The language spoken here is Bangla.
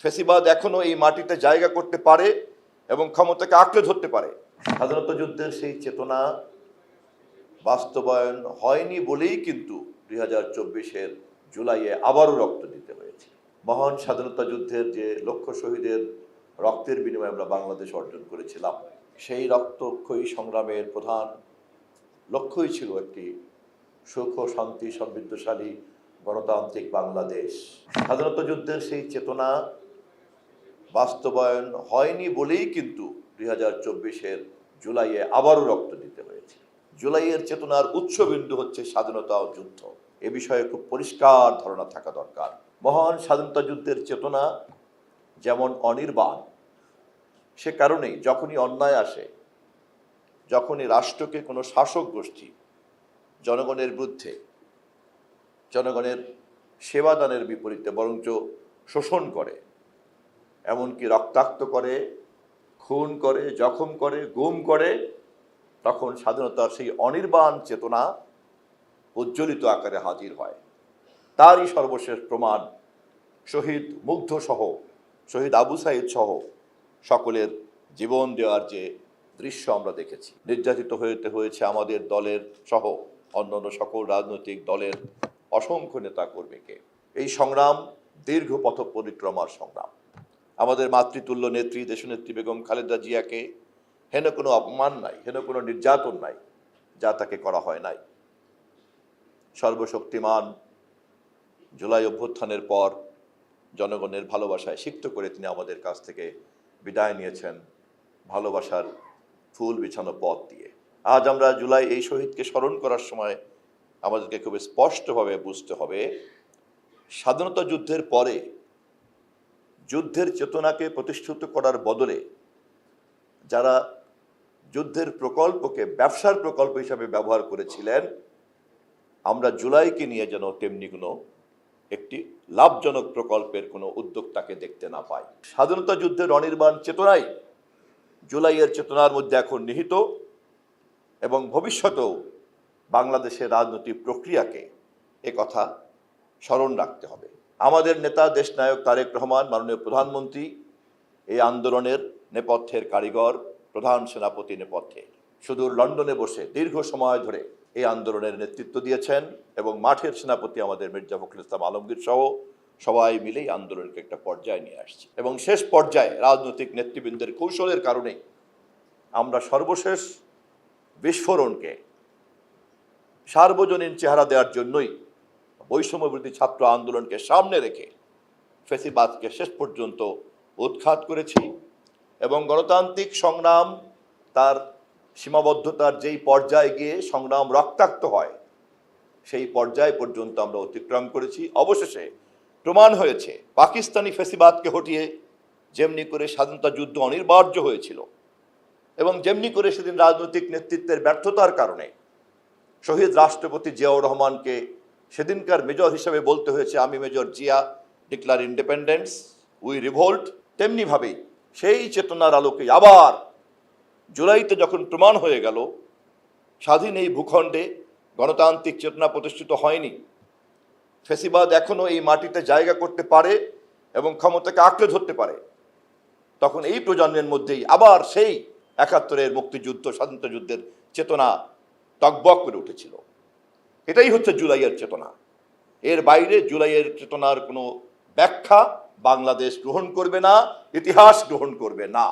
ফ্যাসিবাদ এখনো এই মাটিতে জায়গা করতে পারে এবং ক্ষমতাকে আঁকড়ে ধরতে পারে। স্বাধীনতা যুদ্ধের সেই চেতনা বাস্তবায়ন হয়নি বলেই কিন্তু 2024-এর জুলাইয়ে আবারও রক্ত দিতে হয়েছে। মহান স্বাধীনতা যুদ্ধের যে লক্ষ শহীদের রক্তের বিনিময়ে আমরা বাংলাদেশ অর্জন করেছিলাম, সেই রক্তক্ষয়ী সংগ্রামের প্রধান লক্ষ্যই ছিল একটি সুখ শান্তি সমৃদ্ধশালী গণতান্ত্রিক বাংলাদেশ। স্বাধীনতা যুদ্ধের সেই চেতনা বাস্তবায়ন হয়নি বলেই কিন্তু 2024-এর জুলাইয়ে আবারও রক্ত দিতে হয়েছে। জুলাইয়ের চেতনার উৎসবিন্দু হচ্ছে স্বাধীনতা ও যুদ্ধ। এ বিষয়ে খুব পরিষ্কার ধারণা থাকা দরকার। মহান স্বাধীনতা যুদ্ধের চেতনা যেমন অনির্বাণ, সে কারণেই যখনই অন্যায় আসে, যখনই রাষ্ট্রকে কোনো শাসক গোষ্ঠী জনগণের বিরুদ্ধে, জনগণের সেবাদানের বিপরীতে বরঞ্চ শোষণ করে, এমনকি রক্তাক্ত করে, খুন করে, জখম করে, গুম করে, তখন স্বাধীনতার সেই অনির্বাণ চেতনা উজ্জ্বলিত আকারে হাজির হয়। তারই সর্বশেষ প্রমাণ শহীদ মুগ্ধ সহ, শহীদ আবু সাইদ সহ সকলের জীবন দেওয়ার যে দৃশ্য আমরা দেখেছি। নির্যাতিত হয়েছে আমাদের দলের সহ অন্যান্য সকল রাজনৈতিক দলের অসংখ্য নেতা কর্মীকে। এই সংগ্রাম দীর্ঘ পথ পরিক্রমার সংগ্রাম। আমাদের মাতৃতুল্য নেত্রী দেশনেত্রী বেগম খালেদা জিয়াকে হেন কোনো অপমান নাই, হেন কোনো নির্যাতন নাই যা তাকে করা হয় নাই। সর্বশক্তিমান জুলাই অভ্যুত্থানের পর জনগণের ভালোবাসায় সিক্ত করে তিনি আমাদের কাছ থেকে বিদায় নিয়েছেন ভালোবাসার ফুল বিছানো পথ দিয়ে। আজ আমরা জুলাই এই শহীদকে স্মরণ করার সময় আমাদেরকে খুব স্পষ্টভাবে বুঝতে হবে, স্বাধীনতা যুদ্ধের পরে যুদ্ধের চেতনাকে প্রতিষ্ঠিত করার বদলে যারা যুদ্ধের প্রকল্পকে ব্যবসার প্রকল্প হিসাবে ব্যবহার করেছিলেন, আমরা জুলাইকে নিয়ে যেন তেমনি কোনো একটি লাভজনক প্রকল্পের কোনো উদ্যোক্তাকে দেখতে না পাই। স্বাধীনতা যুদ্ধের অনির্বাণ চেতনাই জুলাইয়ের চেতনার মধ্যে এখন নিহিত এবং ভবিষ্যতেও বাংলাদেশের রাজনৈতিক প্রক্রিয়াকে কথা স্মরণ রাখতে হবে। আমাদের নেতা দেশনায়ক তারেক রহমান মাননীয় প্রধানমন্ত্রী এই আন্দোলনের নেপথ্যের কারিগর, প্রধান সেনাপতি নেপথ্যে সুদূর লন্ডনে বসে দীর্ঘ সময় ধরে এই আন্দোলনের নেতৃত্ব দিয়েছেন এবং মাঠের সেনাপতি আমাদের মির্জা ফখরুল ইসলাম আলমগীর সহ সবাই মিলেই আন্দোলনকে একটা পর্যায়ে নিয়ে আসছে এবং শেষ পর্যায়ে রাজনৈতিক নেতৃবৃন্দের কৌশলের কারণে আমরা সর্বশেষ বিস্ফোরণকে সার্বজনীন চেহারা দেওয়ার জন্যই বৈষম্যবিরোধী ছাত্র আন্দোলনকে সামনে রেখে ফ্যাসিবাদকে শেষ পর্যন্ত উৎখাত করেছি এবং গণতান্ত্রিক সংগ্রাম তার সীমাবদ্ধতার যেই পর্যায়ে গিয়ে সংগ্রাম রক্তাক্ত হয় সেই পর্যায় পর্যন্ত আমরা অতিক্রম করেছি। অবশেষে প্রমাণ হয়েছে পাকিস্তানি ফ্যাসিবাদকে হটিয়ে যেমনি করে স্বাধীনতা যুদ্ধ অনিবার্য হয়েছিল এবং যেমনি করে সেদিন রাজনৈতিক নেতৃত্বের ব্যর্থতার কারণে শহীদ রাষ্ট্রপতি জিয়াউর রহমানকে সেদিনকার মেজর হিসেবে বলতে হয়েছে, আমি major Zia declare independence, we revolt, তেমনিভাবেই সেই চেতনার আলোকে আবার জুলাইতে যখন প্রমাণ হয়ে গেল স্বাধীন এই ভূখণ্ডে গণতান্ত্রিক চেতনা প্রতিষ্ঠিত হয়নি, ফ্যাসিবাদ এখনো এই মাটিতে জায়গা করতে পারে এবং ক্ষমতাকে আঁকড়ে ধরতে পারে, তখন এই প্রজন্মের মধ্যেই আবার সেই ৭১-এর মুক্তিযুদ্ধ স্বাধীনতা যুদ্ধের চেতনা টগবগ করে উঠেছিল। এটাই হচ্ছে জুলাইয়ের চেতনা। এর বাইরে জুলাইয়ের চেতনার কোনো ব্যাখ্যা বাংলাদেশ গ্রহণ করবে না, ইতিহাস গ্রহণ করবে না।